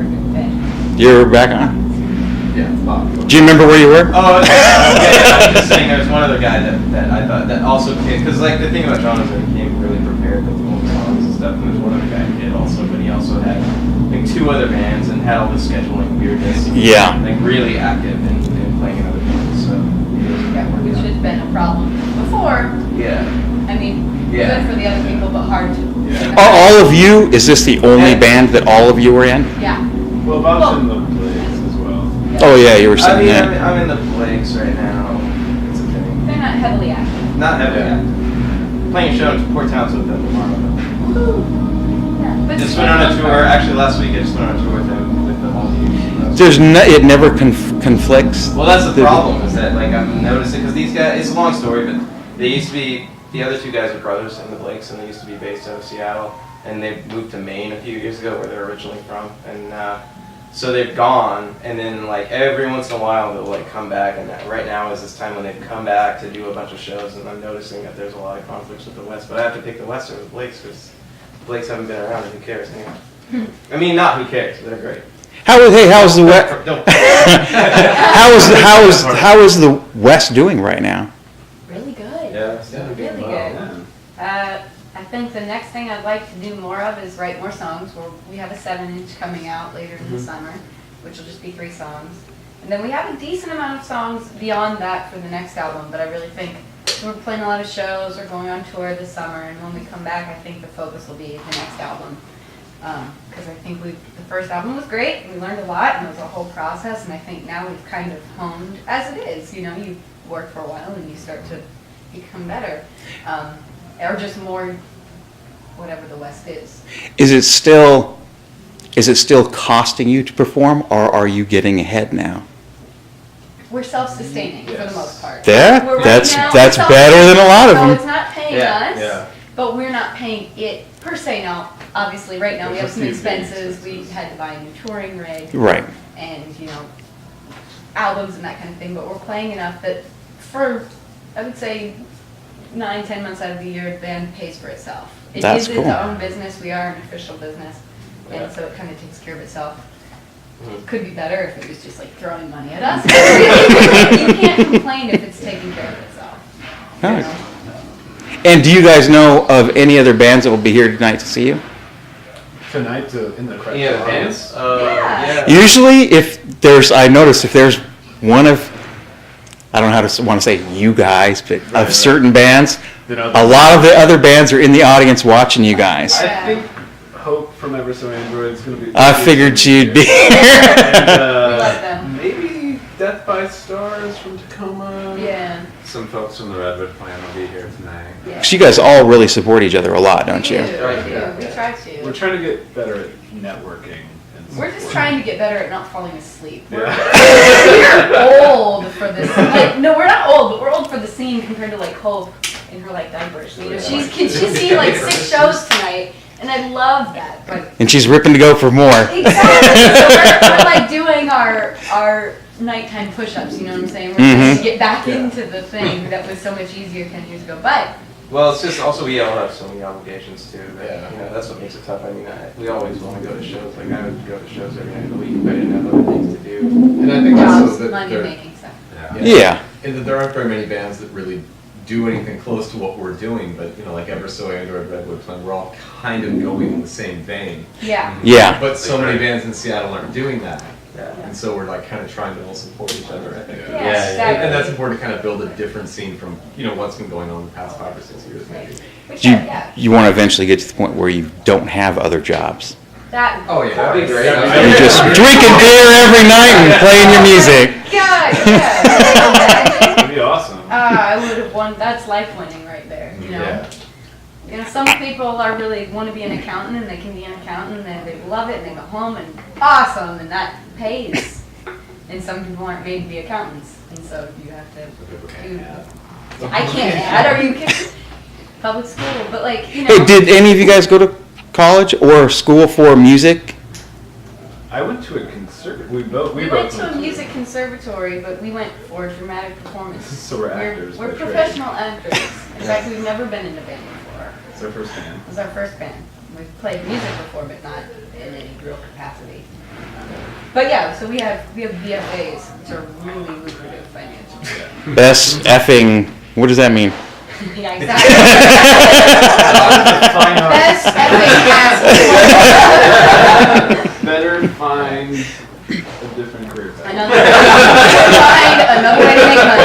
perfect fit. You're back on? Yeah, Bob. Do you remember where you were? Oh, yeah, I'm just saying there's one other guy that I thought that also came, because like the thing about John is that he came really prepared with all the songs and stuff, and there's one other guy who did also, but he also had like 2 other bands and had all the scheduling weirdness. Yeah. Like really active and playing in other bands, so. Yeah, which has been a problem before. Yeah. I mean, Yeah. good for the other people, but hard to. Yeah. Are all of you, is this the only band that all of you were in? Yeah. Well, Bob's in the Blades as well. Oh yeah, you were I saying mean, that. I'm in the Blakes right now. It's a thing. They're not heavily active. Not heavily Yeah. active. Playing a show in Port Townsend with them tomorrow. Yeah, but Just went on a tour. Actually, last week I just went on a tour with them with the whole team. There's no, it never conflicts. Well, that's the problem, is that like I'm noticing, because these guys, it's a long story, but they used to be, the other 2 guys were brothers in the Blakes, and they used to be based out of Seattle, and they moved to Maine a few years ago, where they're originally from, and so they've gone, and then like every once in a while they'll like come back, and right now is this time when they've come back to do a bunch of shows, and I'm noticing that there's a lot of conflicts with the West, but I have to pick the West over the Blakes, because the Blakes haven't been around, and who cares anyway? I mean, not who cares, they're great. How's the West? Don't- how is the West doing right now? really good. Yeah. Really good. I think the next thing I'd like to do more of is write more songs. We have a 7-inch coming out later in the summer, which will just be 3 songs. And then we have a decent amount of songs beyond that for the next album, but I really think we're playing a lot of shows, we're going on tour this summer, and when we come back, I think the focus will be the next album. Because I think the first album was great, we learned a lot, and it was a whole process, and I think now we've kind of honed, as it is, you know, you work for a while and you start to become better. Or just more whatever the West is. Is it still costing you to perform, or are you getting ahead now? We're self-sustaining for the most part. That We're right that's now- that's we're better than a lot of So it's them. not paying Yeah, us, yeah. but we're not paying it per se now. Obviously, right now we have There's a some few big expenses. We expenses. had to buy a new touring rig. Right. And, you know, albums and that kind of thing, but we're playing enough that for, I would say, 9-10 months out of the year, the band pays for itself. It That's is cool. its own business. We are an official business, Yeah. and so it kind of takes care of itself. Mhm. Could be better if it was just like throwing money at us. You can't complain if it's taking care of itself. you Nice. know? And do you guys know of any other bands that will be here tonight to see you? Tonight in the correct Yeah, the audience. bands? Yeah. Usually, I notice if there's one of, I don't know how to want to say you guys, but Right. of certain bands, You know, a lot of the other bands are in the audience watching you guys. I think Hope from Ever So Android is going to be. I figured you'd be And, here. We love them. maybe Death by Stars from Tacoma. Yeah. Some folks from the Redwood Plan will be here tonight. Yeah. You guys all really support each other a lot, don't you? We do. Right, We do. yeah. We try We're to. trying to get better at networking. And We're just support. trying to get better at not falling asleep. Yeah. We're old for this. Like, no, we're not old, but we're old for the scene compared to like Hope in her like diapers. You know, she's seen like 6 shows tonight, and I love that. But And she's ripping to go for more. exactly, so we're like doing our nighttime push-ups. You know what I'm saying? We're trying to get back Yeah. into the thing that was so much easier 10 years ago. But Well, it's just also we all have so many obligations too. That, Yeah. You know, that's what makes it tough. I mean, we always want to go to shows. Like I would go to shows every night of the week if I didn't have other things to do. And I think also jobs, that money there, making stuff. Yeah. And that there aren't very many bands that really do anything close to what we're doing, but you know, like Ever So Android, Redwood Plan, we're all kind of going in the same vein. Yeah. Yeah. But so many bands in Seattle aren't doing that. Yeah. And so we're like kind of trying to all support each other, I think. Yeah. Yeah, exactly. And that's important to kind of build a different scene from, you know, what's been going on the past 5 or 6 years maybe. Which, You, yeah. you want to eventually get to the point where you don't have other jobs. That. Oh yeah, That'd be great. You're just drinking beer every night and playing your music. God, yeah. that'd be awesome. I would have won. That's life winning right there. You know. Yeah. You know, some people are really want to be an accountant and they can be an accountant and they love it and they go home and awesome and that pays. And some people aren't made to be accountants and so you have to do. I can't add. Are you kidding? Public school, but like you know. Hey, did any of you guys go to college or school for music? I went to a conservative. We both went to a music conservatory, but we went for dramatic performance. So we're actors We're by trade. professional actors. In fact, we've never been in a band before. It's our first band. It was our first band. We've played music before, but not in any real capacity. But yeah, so we have BFAs, which are really lucrative financially. Best effing, what does that mean? Yeah, exactly. Best effing Better find a different career path. Another way to make money.